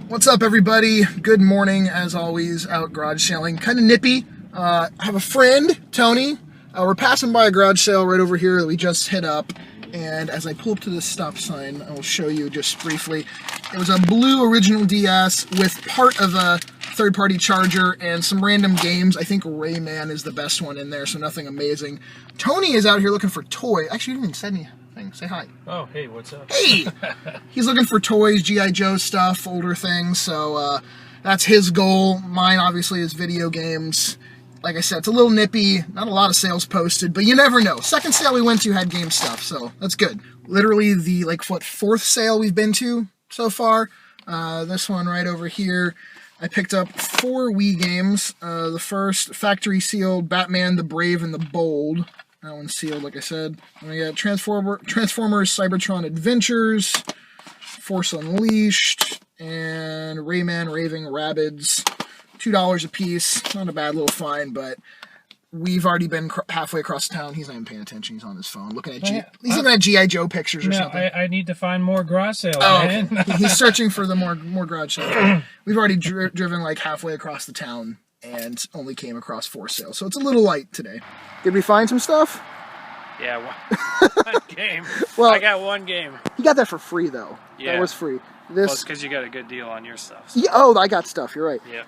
What's up, everybody? Good morning, as always, out garage sailing. Kind of nippy. I have a friend, Tony. We're passing by a garage sale right over here that we just hit up. And as I pull up to this stop sign, I will show you just briefly. It was a blue original DS with part of a third-party charger and some random games. I think Rayman is the best one in there, so nothing amazing. Tony is out here looking for toys. Actually, you didn't even say anything. Say hi. Oh, hey, what's up? Hey! He's looking for toys, G.I. Joe stuff, older things, so that's his goal. Mine, obviously, is video games. Like I said, it's a little nippy, not a lot of sales posted, but you never know. Second sale we went to had game stuff, so that's good. Literally the, fourth sale we've been to so far. This one right over here. I picked up 4 Wii games. The first, factory sealed, Batman, the Brave, and the Bold. That one's sealed, like I said. And we got Transformers Cybertron Adventures, Force Unleashed, and Rayman Raving Rabbids. $2 a piece. Not a bad little find, but we've already been halfway across town. He's not even paying attention. He's on his phone looking at he's looking at G.I. Joe pictures or something. I need to find more garage sales, man. Okay. He's searching for the more garage sales. We've already driven halfway across the town and only came across 4 sales, so it's a little light today. Did we find some stuff? Yeah, one game. Well, I got 1 game. You got that for free, though. Yeah. That was free. Well, it's because you got a good deal on your stuff. So. Yeah, oh, I got stuff. You're right. Yeah.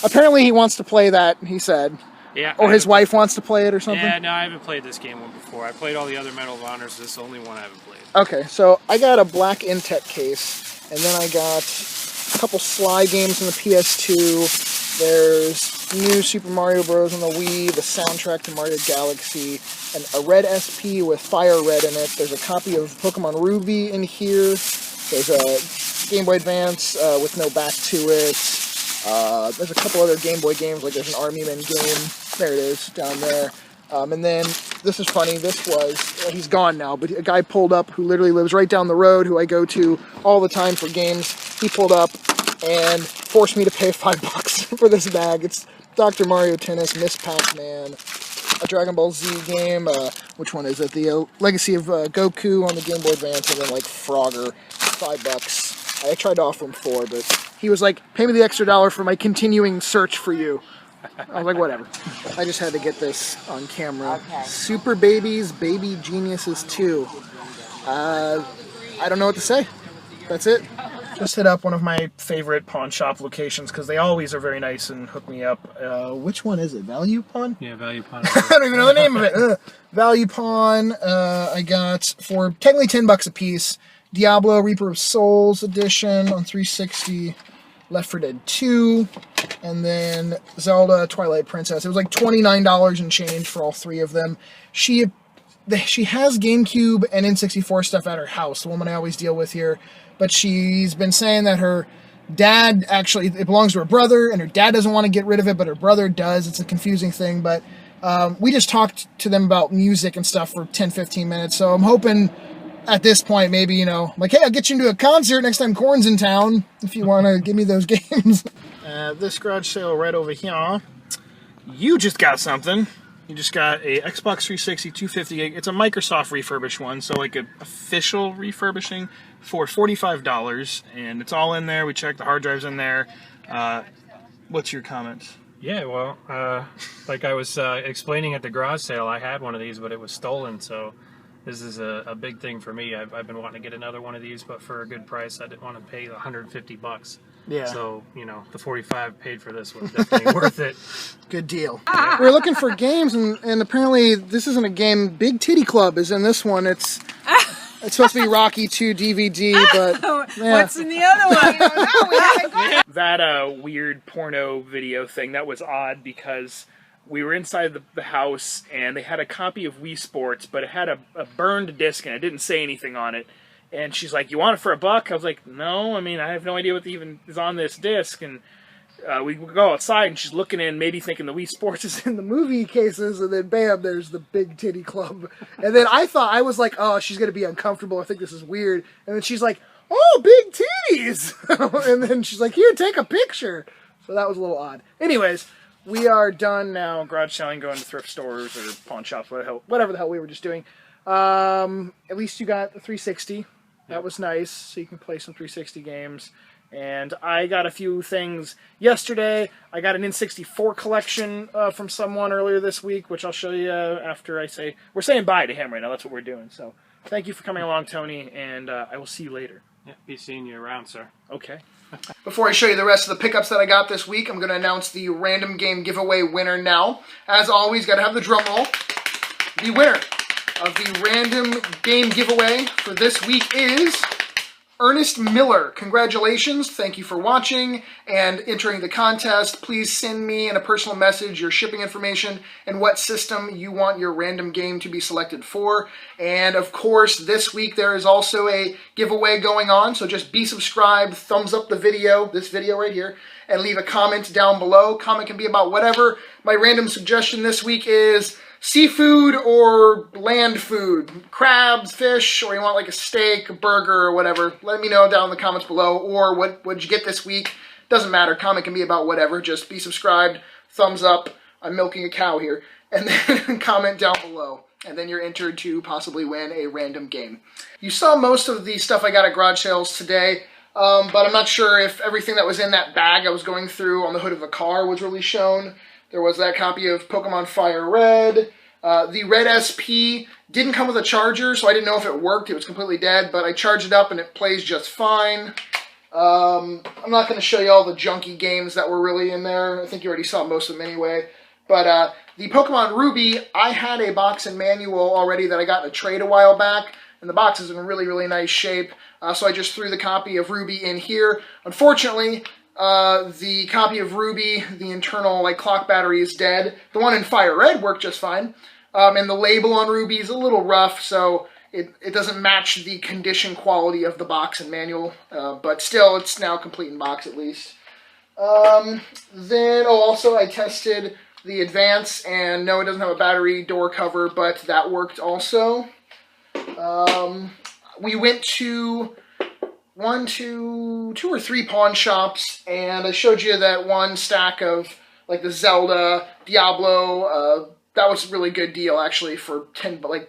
Apparently he wants to play that, he said. Yeah. Or his wife wants to play it or something? Yeah, no, I haven't played this game one before. I played all the other Medal of Honors. This is the only one I haven't played. Okay, so I got a black Intech case, and then I got a couple Sly games on the PS2. There's new Super Mario Bros. On the Wii, the soundtrack to Mario Galaxy, and a red SP with Fire Red in it. There's a copy of Pokemon Ruby in here. There's a Game Boy Advance with no back to it. There's a couple other Game Boy games, there's an Eminem game. There it is, down there. And then, this is funny, this was, he's gone now, but a guy pulled up who literally lives right down the road, who I go to all the time for games. He pulled up and forced me to pay $5 for this bag. It's Dr. Mario Tennis, Miss Pac-Man, a Dragon Ball Z game, which one is it? The Legacy of Goku on the Game Boy Advance, and then Frogger, $5. I tried to offer him 4, but he was like, pay me the extra $1 for my continuing search for you. I was like, whatever. I just had to get this on camera. Okay. Super Babies, Baby Geniuses 2. I don't know what to say. That's it. Just hit up one of my favorite pawn shop locations because they always are very nice and hook me up. Which one is it? Value Pawn? Yeah, Value Pawn. I don't even know the name of it. Value Pawn. I got for technically $10 a piece. Diablo Reaper of Souls edition on 360. Left 4 Dead 2. And then Zelda Twilight Princess. It was $29 and change for all 3 of them. She has GameCube and N64 stuff at her house, the woman I always deal with here. But she's been saying that her dad, actually, it belongs to her brother, and her dad doesn't want to get rid of it, but her brother does. It's a confusing thing, but we just talked to them about music and stuff for 10-15 minutes, so I'm hoping at this point, maybe, hey, I'll get you into a concert next time Korn's in town, if you want to give me those games. This garage sale right over here, you just got something. You just got a Xbox 360 250 gig. It's a Microsoft refurbished one, so an official refurbishing for $45, and it's all in there. We checked the hard drive's in there. What's your comments? Yeah, well, like I was explaining at the garage sale, I had one of these, but it was stolen, so this is a big thing for me. I've been wanting to get another one of these, but for a good price. I didn't want to pay $150. Yeah. So, the 45 paid for this was definitely worth it. Good deal. We're looking for games, and apparently this isn't a game. Big Titty Club is in this one. It's supposed to be Rocky 2 DVD, but... Yeah. What's in the other one? I don't know. We haven't got That weird porno video thing, that was odd because we were inside the house, and they had a copy of Wii Sports, but it had a burned disc, and it didn't say anything on it. And she's like, you want it for $1? I was like, no, I have no idea what even is on this disc. And we go outside, and she's looking in, maybe thinking the Wii Sports is in the movie cases, and then bam, there's the Big Titty Club. And then I was like, oh, she's going to be uncomfortable. I think this is weird. And then she's like, oh, big titties. And then she's like, here, take a picture. So that was a little odd. Anyways, we are done now garage selling, going to thrift stores or pawn shops, whatever the hell we were just doing. At least you got the 360. That was nice, so you can play some 360 games. And I got a few things yesterday. I got an N64 collection from someone earlier this week, which I'll show you after I say... We're saying bye to him right now. That's what we're doing. So thank you for coming along, Tony, and I will see you later. Yeah, be seeing you around, sir. Okay. Before I show you the rest of the pickups that I got this week, I'm going to announce the random game giveaway winner now. As always, got to have the drum roll. The winner of the random game giveaway for this week is Ernest Miller. Congratulations. Thank you for watching and entering the contest. Please send me in a personal message your shipping information and what system you want your random game to be selected for. And of course, this week there is also a giveaway going on, so just be subscribed, thumbs up the video, this video right here, and leave a comment down below. Comment can be about whatever. My random suggestion this week is seafood or land food, crabs, fish, or you want like a steak, a burger, or whatever. Let me know down in the comments below. Or what'd you get this week? Doesn't matter. Comment can be about whatever. Just be subscribed, thumbs up. I'm milking a cow here. And then comment down below. And then you're entered to possibly win a random game. You saw most of the stuff I got at garage sales today. But I'm not sure if everything that was in that bag I was going through on the hood of a car was really shown. There was that copy of Pokemon Fire Red. The Red SP didn't come with a charger, so I didn't know if it worked. It was completely dead, but I charged it up and it plays just fine. I'm not going to show you all the junky games that were really in there. I think you already saw most of them anyway. But the Pokemon Ruby, I had a box and manual already that I got in a trade a while back, and the box is in really, really nice shape. So I just threw the copy of Ruby in here. Unfortunately, the copy of Ruby, the internal like clock battery is dead. The one in Fire Red worked just fine. And the label on Ruby is a little rough, so it doesn't match the condition quality of the box and manual. But still, it's now complete in box at least. Also I tested the Advance, and no, it doesn't have a battery door cover, but that worked also. We went to two or three pawn shops, and I showed you that one stack of like the Zelda, Diablo. That was a really good deal actually for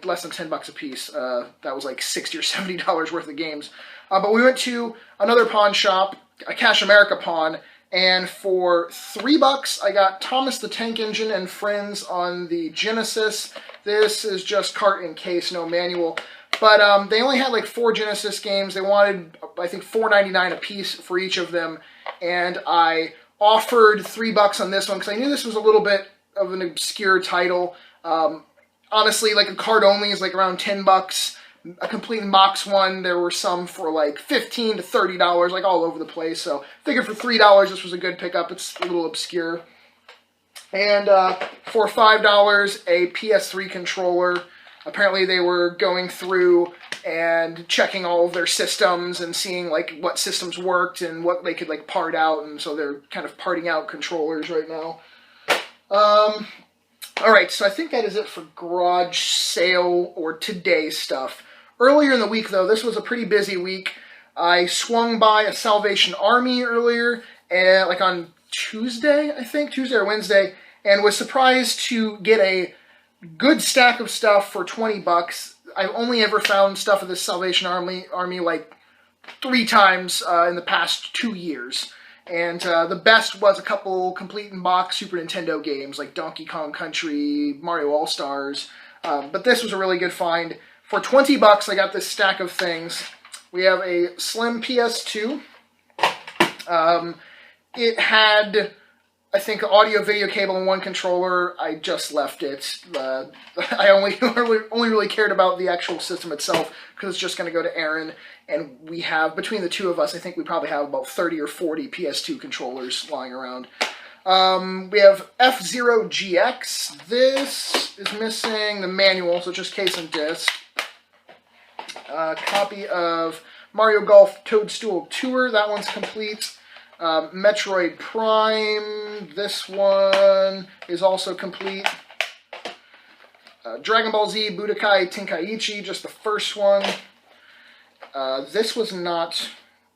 less than $10 a piece. That was like $60 or $70 worth of games. But we went to another pawn shop, a Cash America pawn, and for $3 I got Thomas the Tank Engine and Friends on the Genesis. This is just cart and case, no manual. But they only had like 4 Genesis games. They wanted, I think, $4.99 a piece for each of them. And I offered $3 on this one because I knew this was a little bit of an obscure title. Honestly, like a card only is like around $10. A complete in box one, there were some for like $15 to $30, like all over the place. So figured for $3 this was a good pickup. It's a little obscure. And for $5, a PS3 controller. Apparently they were going through and checking all of their systems and seeing like what systems worked and what they could like part out, and so they're kind of parting out controllers right now. Alright, so I think that is it for garage sale or today's stuff. Earlier in the week though, this was a pretty busy week. I swung by a Salvation Army earlier, like on Tuesday, I think, Tuesday or Wednesday, and was surprised to get a good stack of stuff for $20. I've only ever found stuff of the Salvation Army like 3 times in the past 2 years. And the best was a couple complete in box Super Nintendo games like Donkey Kong Country, Mario All-Stars. But this was a really good find. For $20 I got this stack of things. We have a slim PS2. It had, I think, an audio-video cable and 1 controller. I just left it. I only really cared about the actual system itself because it's just going to go to Aaron. And we have, between the two of us, I think we probably have about 30 or 40 PS2 controllers lying around. We have F-Zero GX. This is missing the manual, so just case and disc. A copy of Mario Golf Toadstool Tour. That one's complete. Metroid Prime, this one is also complete. Dragon Ball Z Budokai Tenkaichi, just the first one. This was not,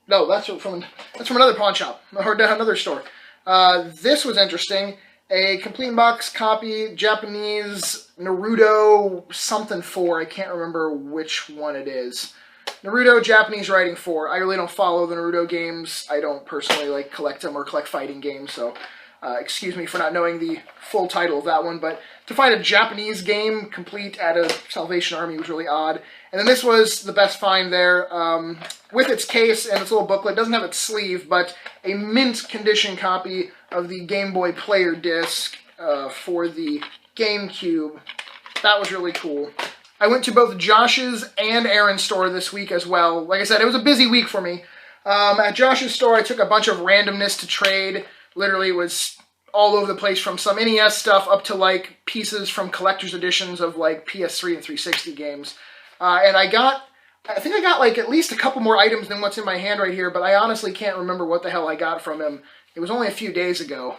no, that's from another pawn shop, or another store. This was interesting. A complete box copy, Japanese Naruto something 4, I can't remember which one it is. Naruto Japanese Writing 4. I really don't follow the Naruto games. I don't personally like collect them or collect fighting games, so excuse me for not knowing the full title of that one. But to find a Japanese game complete at a Salvation Army was really odd. And then this was the best find there, with its case and its little booklet. It doesn't have its sleeve, but a mint condition copy of the Game Boy Player disc for the GameCube. That was really cool. I went to both Josh's and Aaron's store this week as well. Like I said, it was a busy week for me. At Josh's store, I took a bunch of randomness to trade. Literally, it was all over the place, from some NES stuff up to like pieces from collector's editions of like PS3 and 360 games. And I think I got like at least a couple more items than what's in my hand right here, but I honestly can't remember what the hell I got from him. It was only a few days ago.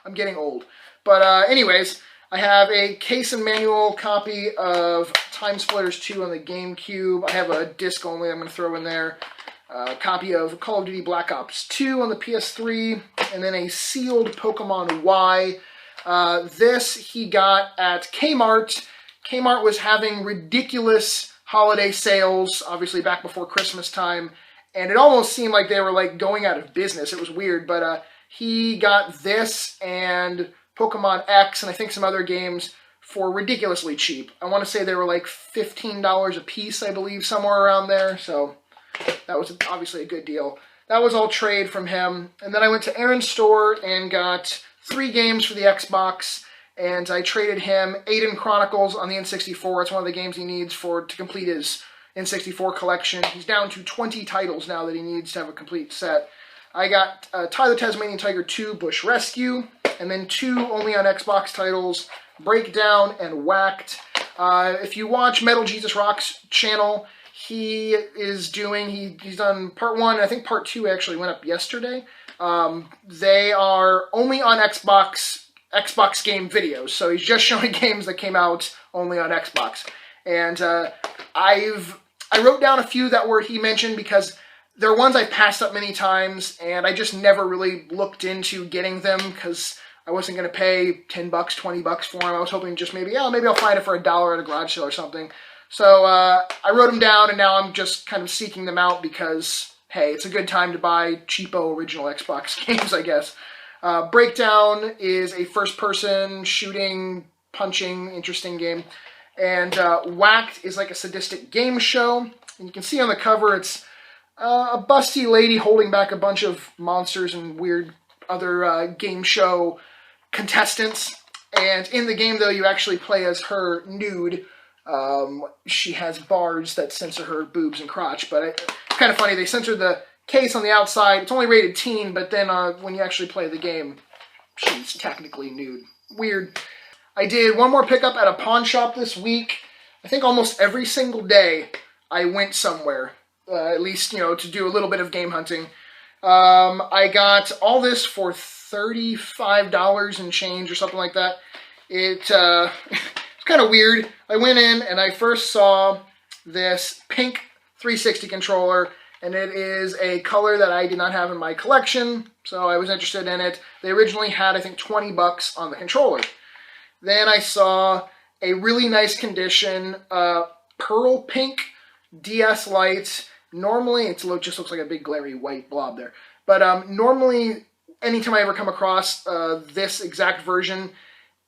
I'm getting old. But anyways, I have a case and manual copy of Time Splitters 2 on the GameCube. I have a disc only I'm going to throw in there. A copy of Call of Duty Black Ops 2 on the PS3. And then a sealed Pokemon Y. This he got at Kmart. Kmart was having ridiculous holiday sales, obviously back before Christmas time. And it almost seemed like they were like going out of business. It was weird, but he got this and Pokemon X and I think some other games for ridiculously cheap. I want to say they were like $15 a piece, I believe, somewhere around there. So that was obviously a good deal. That was all trade from him. And then I went to Aaron's store and got 3 games for the Xbox. And I traded him Aiden Chronicles on the N64. It's one of the games he needs to complete his N64 collection. He's down to 20 titles now that he needs to have a complete set. I got Tyler Tasmanian Tiger 2 Bush Rescue, and then 2 only on Xbox titles, Breakdown and Whacked. If you watch Metal Jesus Rock's channel, he's done part 1, and I think part 2 actually went up yesterday. They are only on Xbox game videos, so he's just showing games that came out only on Xbox. And I wrote down a few that he mentioned because there are ones I've passed up many times, and I just never really looked into getting them because I wasn't going to pay $10, $20 for them. I was hoping just maybe I'll find it for $1 at a garage sale or something. So I wrote them down, and now I'm just kind of seeking them out because, hey, it's a good time to buy cheapo original Xbox games, I guess. Breakdown is a first-person shooting, punching, interesting game. And Whacked is like a sadistic game show. And you can see on the cover it's a busty lady holding back a bunch of monsters and weird other game show contestants. And in the game, though, you actually play as her nude. She has bars that censor her boobs and crotch. But it's kind of funny. They censor the case on the outside. It's only rated teen, but then when you actually play the game, she's technically nude. Weird. I did one more pickup at a pawn shop this week. I think almost every single day I went somewhere, at least, to do a little bit of game hunting. I got all this for $35 and change or something like that. It's kind of weird. I went in and I first saw this pink 360 controller, and it is a color that I did not have in my collection, so I was interested in it. They originally had, I think, $20 on the controller. Then I saw a really nice condition, pearl pink DS Lite. Normally, it just looks like a big glary white blob there. But normally, anytime I ever come across this exact version,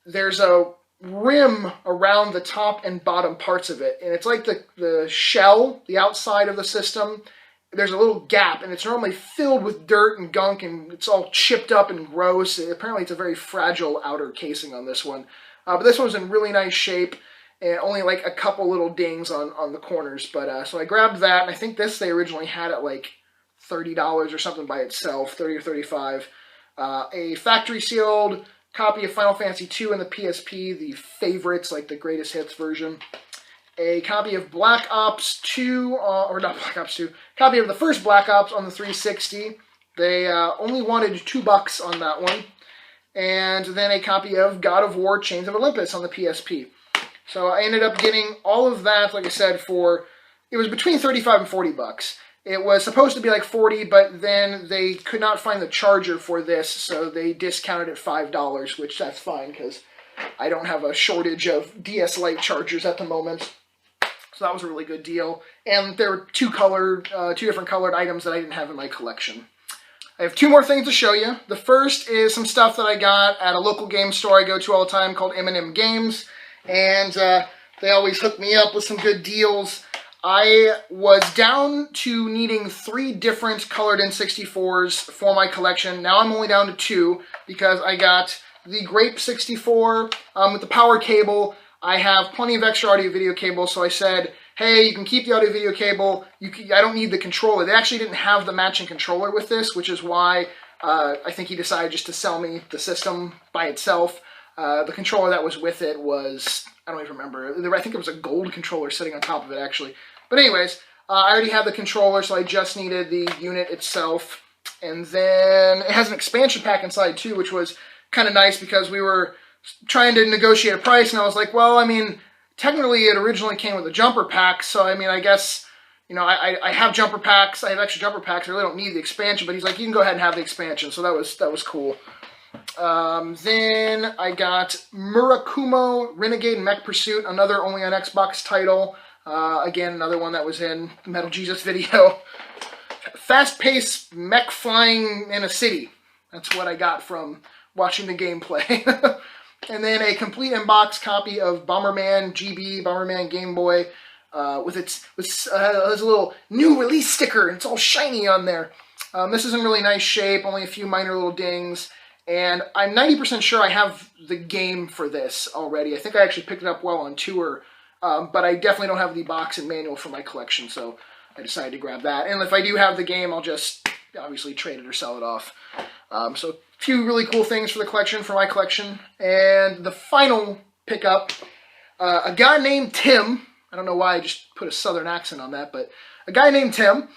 there's a rim around the top and bottom parts of it. And it's like the shell, the outside of the system. There's a little gap, and it's normally filled with dirt and gunk, and it's all chipped up and gross. Apparently, it's a very fragile outer casing on this one. But this one's in really nice shape, and only like a couple little dings on the corners. But so I grabbed that, and I think this they originally had at like $30 or something by itself, $30 or $35. A factory-sealed copy of Final Fantasy II on the PSP, the favorites, like the greatest hits version. A copy of Black Ops 2, or not Black Ops 2, copy of the first Black Ops on the 360. They only wanted $2 on that one. And then a copy of God of War Chains of Olympus on the PSP. So I ended up getting all of that, like I said, it was between $35 and $40. It was supposed to be like $40, but then they could not find the charger for this, so they discounted it $5, which that's fine, because I don't have a shortage of DS Lite chargers at the moment. So So that was a really good deal. And there were two different colored items that I didn't have in my collection. I have two more things to show you. The first is some stuff that I got at a local game store I go to all the time called Eminem Games. And they always hook me up with some good deals. I was down to needing 3 different colored N64s for my collection. Now I'm only down to 2 because I got the Grape 64 with the power cable. I have plenty of extra audio video cables, so I said, hey, you can keep the audio video cable. I don't need the controller. They actually didn't have the matching controller with this, which is why I think he decided just to sell me the system by itself. The controller that was with it was, I don't even remember. I think it was a gold controller sitting on top of it, actually. But anyways, I already have the controller, so I just needed the unit itself. And then it has an expansion pack inside, too, which was kind of nice because we were trying to negotiate a price, and I was like, well, I mean, technically it originally came with a jumper pack, so I mean, I guess, you know, I have jumper packs, I have extra jumper packs, I really don't need the expansion, but he's like, you can go ahead and have the expansion, so that was cool. Then I got Murakumo Renegade Mech Pursuit, another only on Xbox title, again, another one that was in the Metal Jesus video. Fast-paced mech flying in a city, that's what I got from watching the gameplay. And then a complete in-box copy of Bomberman GB, Bomberman Game Boy, with a little new release sticker, and it's all shiny on there. This is in really nice shape, only a few minor little dings, and I'm 90% sure I have the game for this already. I think I actually picked it up while on tour, but I definitely don't have the box and manual for my collection, so I decided to grab that. And if I do have the game, I'll just obviously trade it or sell it off. So a few really cool things for the collection, for my collection. And the final pickup, a guy named Tim, I don't know why I just put a southern accent on that, but a guy named Tim,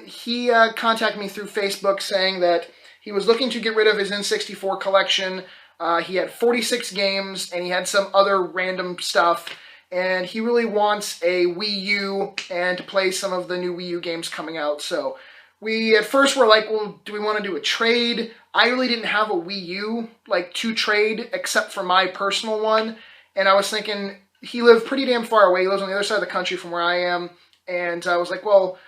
he contacted me through Facebook saying that he was looking to get rid of his N64 collection. He had 46 games, and he had some other random stuff, and he really wants a Wii U and to play some of the new Wii U games coming out. So we at first were like, well, do we want to do a trade? I really didn't have a Wii U to trade except for my personal one, and I was thinking he lived pretty damn far away. He lives on the other side of the country from where I am, and I was like, well,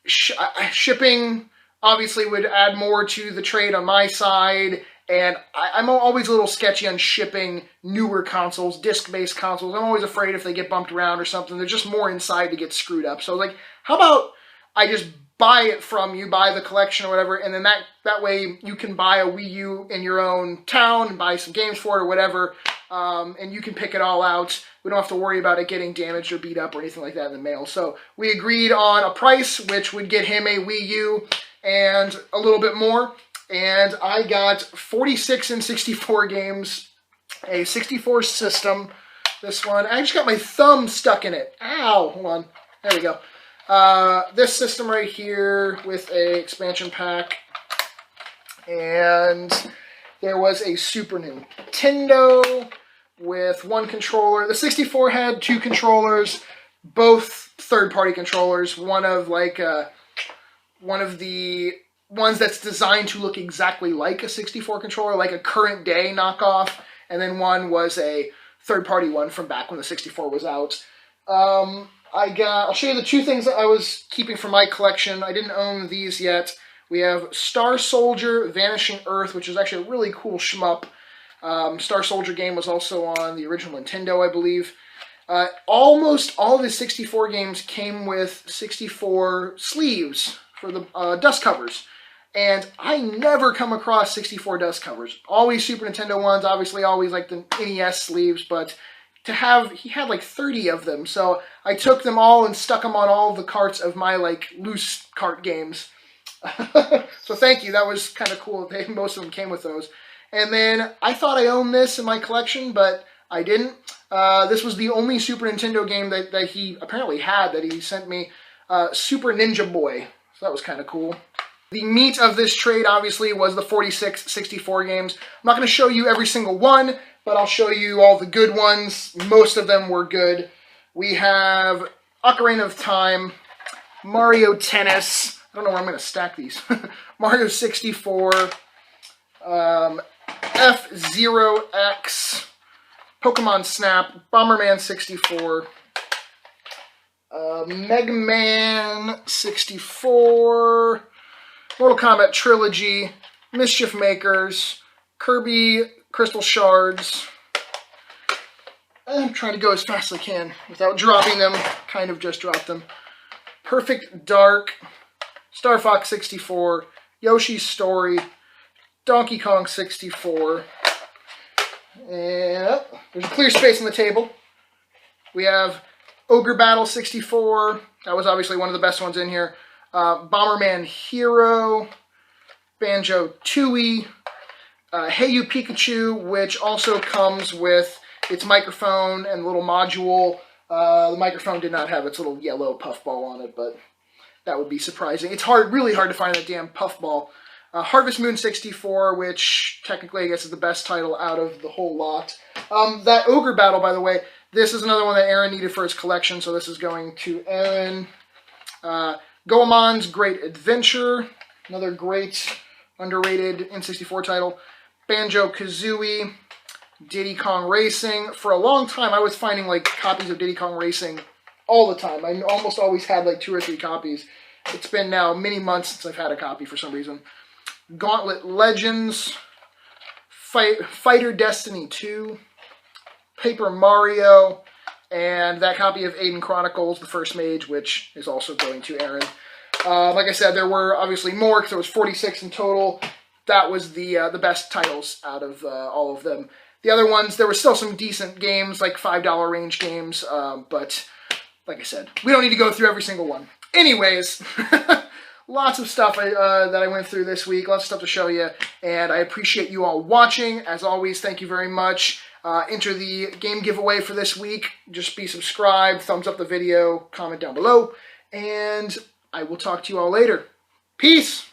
shipping obviously would add more to the trade on my side, and I'm always a little sketchy on shipping newer consoles, disc-based consoles. I'm always afraid if they get bumped around or something, there's just more inside to get screwed up. So I was like, how about I just buy it from you, buy the collection or whatever, and then that way you can buy a Wii U in your own town and buy some games for it or whatever, and you can pick it all out. We don't have to worry about it getting damaged or beat up or anything like that in the mail. So we agreed on a price which would get him a Wii U and a little bit more, and I got 46 N64 games, a 64 System, this one. I just got my thumb stuck in it. Ow, hold on, there we go. This system right here with a expansion pack, and there was a Super Nintendo with 1 controller. The 64 had 2 controllers, both third-party controllers. One of the ones that's designed to look exactly like a 64 controller, like a current day knockoff, and then one was a third-party one from back when the 64 was out. I'll show you the 2 things that I was keeping for my collection. I didn't own these yet. We have Star Soldier Vanishing Earth, which is actually a really cool shmup. Star Soldier game was also on the original Nintendo, I believe. Almost all of the 64 games came with 64 sleeves for the dust covers. And I never come across 64 dust covers. Always Super Nintendo ones, obviously always like the NES sleeves, but he had like 30 of them, so I took them all and stuck them on all the carts of my loose cart games. So thank you, that was kind of cool. Most of them came with those. And then I thought I owned this in my collection, but I didn't. This was the only Super Nintendo game that he apparently had that he sent me, Super Ninja Boy. So that was kind of cool. The meat of this trade, obviously, was the 46 64 games. I'm not going to show you every single one, but I'll show you all the good ones. Most of them were good. We have Ocarina of Time, Mario Tennis. I don't know where I'm going to stack these. Mario 64, F-Zero X, Pokemon Snap, Bomberman 64, Mega Man 64, Mortal Kombat Trilogy, Mischief Makers, Kirby Crystal Shards. I'm trying to go as fast as I can without dropping them. Kind of just dropped them. Perfect Dark, Star Fox 64, Yoshi's Story, Donkey Kong 64. And there's a clear space on the table. We have Ogre Battle 64. That was obviously one of the best ones in here. Bomberman Hero, Banjo-Tooie, Hey You Pikachu, which also comes with its microphone and little module. The microphone did not have its little yellow puffball on it, but that would be surprising. It's really hard to find that damn puffball. Harvest Moon 64, which technically I guess is the best title out of the whole lot. That Ogre Battle, by the way, this is another one that Aaron needed for his collection, so this is going to Aaron. Goemon's Great Adventure, another great underrated N64 title. Banjo-Kazooie, Diddy Kong Racing. For a long time, I was finding like copies of Diddy Kong Racing all the time. I almost always had like 2 or 3 copies. It's been now many months since I've had a copy for some reason. Gauntlet Legends, Fighter Destiny 2, Paper Mario, and that copy of Aiden Chronicles, The First Mage, which is also going to Aaron. Like I said, there were obviously more, because there was 46 in total. That was the best titles out of all of them. The other ones, there were still some decent games, like $5 range games, but like I said, we don't need to go through every single one. Anyways, lots of stuff that I went through this week, lots of stuff to show you, and I appreciate you all watching. As always, thank you very much. Enter the game giveaway for this week. Just be subscribed, thumbs up the video, comment down below, and I will talk to you all later. Peace!